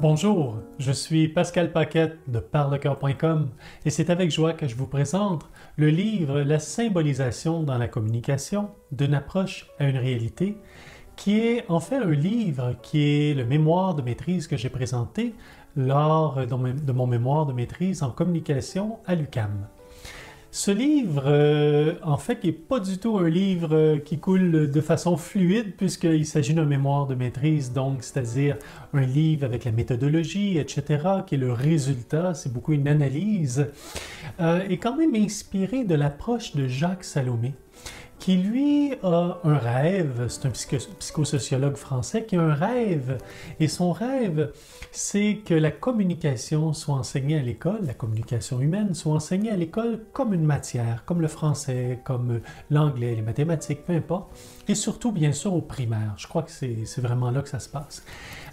Bonjour, je suis Pascal Paquette de parlecoeur.com et c'est avec joie que je vous présente le livre La symbolisation dans la communication, d'une approche à une réalité, qui est en fait un livre qui est le mémoire de maîtrise que j'ai présenté lors de mon mémoire de maîtrise en communication à l'UQAM. Ce livre, en fait, n'est pas du tout un livre qui coule de façon fluide puisqu'il s'agit d'un mémoire de maîtrise, donc c'est-à-dire un livre avec la méthodologie, etc., qui est le résultat, c'est beaucoup une analyse, est quand même inspiré de l'approche de Jacques Salomé, qui lui a un rêve, c'est un psychosociologue français qui a un rêve, et son rêve, c'est que la communication soit enseignée à l'école, la communication humaine soit enseignée à l'école comme une matière, comme le français, comme l'anglais, les mathématiques, peu importe, et surtout, bien sûr, au primaire. Je crois que c'est vraiment là que ça se passe.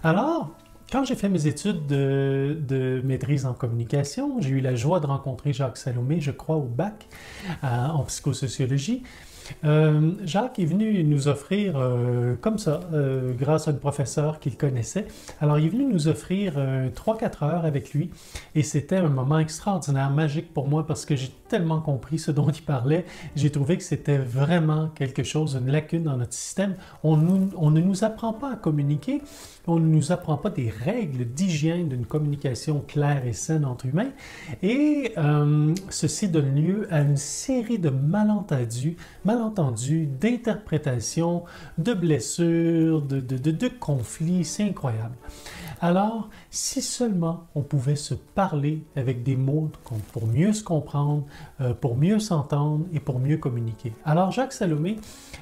Alors, quand j'ai fait mes études de maîtrise en communication, j'ai eu la joie de rencontrer Jacques Salomé, je crois, au bac, en psychosociologie. Jacques est venu nous offrir, comme ça, grâce à une professeure qu'il connaissait, alors il est venu nous offrir 3-4 heures avec lui et c'était un moment extraordinaire, magique pour moi parce que j'ai tellement compris ce dont il parlait. J'ai trouvé que c'était vraiment quelque chose, une lacune dans notre système. On ne nous apprend pas à communiquer, on ne nous apprend pas des règles d'hygiène d'une communication claire et saine entre humains et ceci donne lieu à une série de malentendus, d'interprétations, de blessures, de conflits, c'est incroyable. Alors, si seulement on pouvait se parler avec des mots pour mieux se comprendre, pour mieux s'entendre et pour mieux communiquer. Alors, Jacques Salomé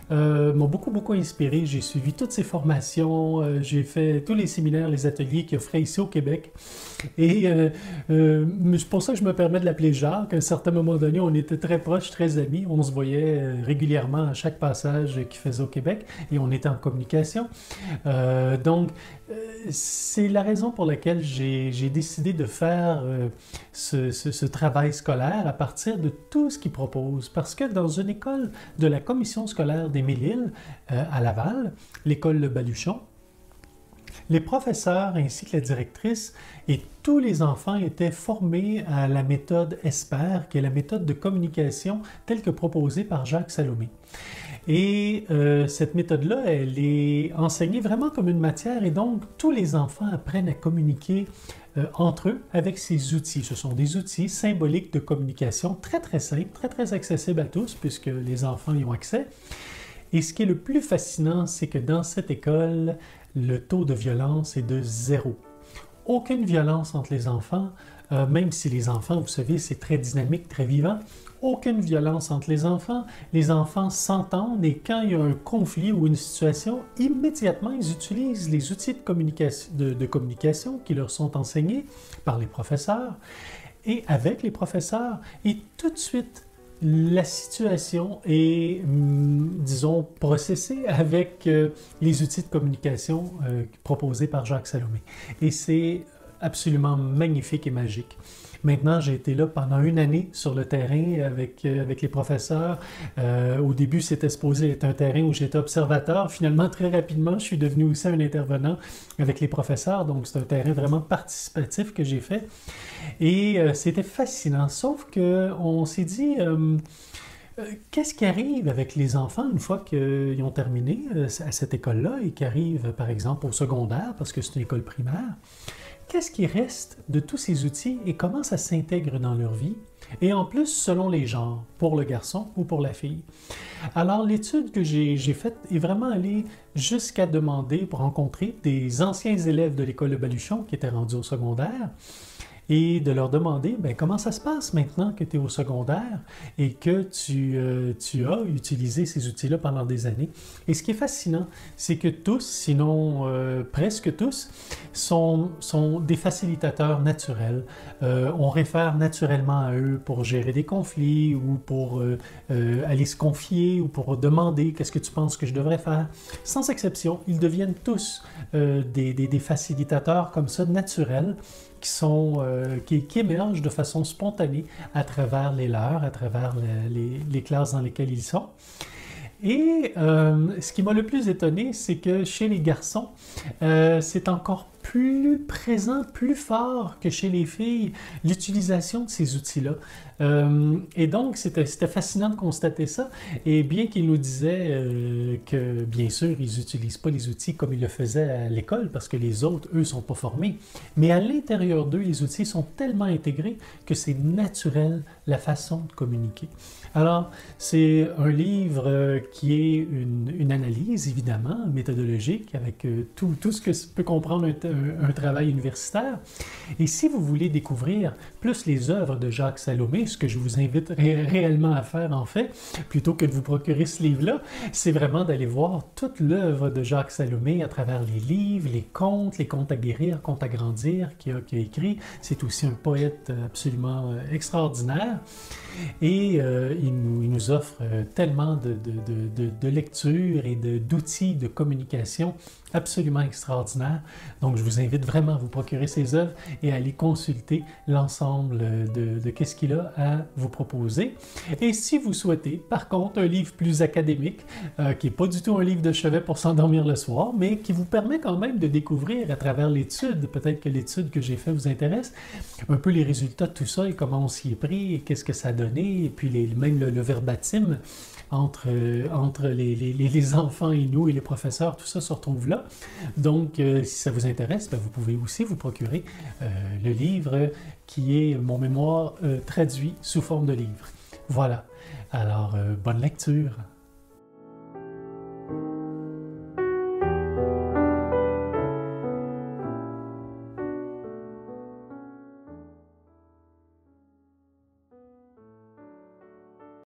m'a beaucoup inspiré. J'ai suivi toutes ses formations, j'ai fait tous les séminaires, les ateliers qu'il offrait ici au Québec. Et c'est pour ça que je me permets de l'appeler Jacques. À un certain moment donné, on était très proches, très amis. On se voyait régulièrement à chaque passage qu'il faisait au Québec et on était en communication. Donc, c'est la raison pour laquelle j'ai décidé de faire ce travail scolaire à partir de tout ce qu'il propose. Parce que dans une école de la commission scolaire d'Émile-Île à Laval, l'école Le Baluchon, les professeurs ainsi que la directrice et tous les enfants étaient formés à la méthode ESPER, qui est la méthode de communication telle que proposée par Jacques Salomé. Et cette méthode-là, elle est enseignée vraiment comme une matière et donc tous les enfants apprennent à communiquer entre eux avec ces outils. Ce sont des outils symboliques de communication très simples, très accessibles à tous puisque les enfants y ont accès. Et ce qui est le plus fascinant, c'est que dans cette école, le taux de violence est de 0. Aucune violence entre les enfants, même si les enfants, vous savez, c'est très dynamique, très vivant. Aucune violence entre les enfants s'entendent et quand il y a un conflit ou une situation, immédiatement ils utilisent les outils de communication qui leur sont enseignés par les professeurs et avec les professeurs et tout de suite la situation est, disons, processée avec les outils de communication proposés par Jacques Salomé. Et c'est absolument magnifique et magique. Maintenant, j'ai été là pendant une année sur le terrain avec les professeurs. Au début, c'était supposé être un terrain où j'étais observateur. Finalement, très rapidement, je suis devenu aussi un intervenant avec les professeurs. Donc, c'est un terrain vraiment participatif que j'ai fait. Et c'était fascinant. Sauf qu'on s'est dit... qu'est-ce qui arrive avec les enfants une fois qu'ils ont terminé à cette école-là et qui arrivent, par exemple, au secondaire, parce que c'est une école primaire? Qu'est-ce qui reste de tous ces outils et comment ça s'intègre dans leur vie? Et en plus, selon les genres, pour le garçon ou pour la fille. Alors, l'étude que j'ai faite est vraiment allée jusqu'à demander pour rencontrer des anciens élèves de l'école de Baluchon qui étaient rendus au secondaire et de leur demander comment ça se passe maintenant que tu es au secondaire et que tu as utilisé ces outils-là pendant des années. Et ce qui est fascinant, c'est que tous, sinon presque tous, sont des facilitateurs naturels. On réfère naturellement à eux pour gérer des conflits ou pour aller se confier ou pour demander qu'est-ce que tu penses que je devrais faire. Sans exception, ils deviennent tous des facilitateurs comme ça, naturels, qui émergent de façon spontanée à travers les leurs, à travers les classes dans lesquelles ils sont. Et ce qui m'a le plus étonné, c'est que chez les garçons, c'est encore plus présent, plus fort que chez les filles, l'utilisation de ces outils-là. Et donc, c'était fascinant de constater ça. Et bien qu'il nous disait que, bien sûr, ils n'utilisent pas les outils comme ils le faisaient à l'école, parce que les autres, eux, ne sont pas formés. Mais à l'intérieur d'eux, les outils sont tellement intégrés que c'est naturel la façon de communiquer. Alors, c'est un livre qui est une analyse, évidemment, méthodologique, avec tout ce que peut comprendre un travail universitaire. Et si vous voulez découvrir plus les œuvres de Jacques Salomé, ce que je vous invite réellement à faire, en fait, plutôt que de vous procurer ce livre-là, c'est vraiment d'aller voir toute l'œuvre de Jacques Salomé à travers les livres, les contes à guérir, contes à grandir qu'il a écrit. C'est aussi un poète absolument extraordinaire. Et il nous offre tellement de lectures et d'outils de communication absolument extraordinaires. Donc, je vous invite vraiment à vous procurer ces œuvres et à aller consulter l'ensemble de qu'est-ce qu'il a à vous proposer. Et si vous souhaitez, par contre, un livre plus académique, qui n'est pas du tout un livre de chevet pour s'endormir le soir, mais qui vous permet quand même de découvrir à travers l'étude, peut-être que l'étude que j'ai faite vous intéresse, un peu les résultats de tout ça et comment on s'y est pris et qu'est-ce que ça a donné, et puis même le verbatim entre les enfants et nous et les professeurs, tout ça se retrouve là. Donc, si ça vous intéresse, vous pouvez aussi vous procurer le livre qui est Mon mémoire traduit sous forme de livre. Voilà. Alors, bonne lecture.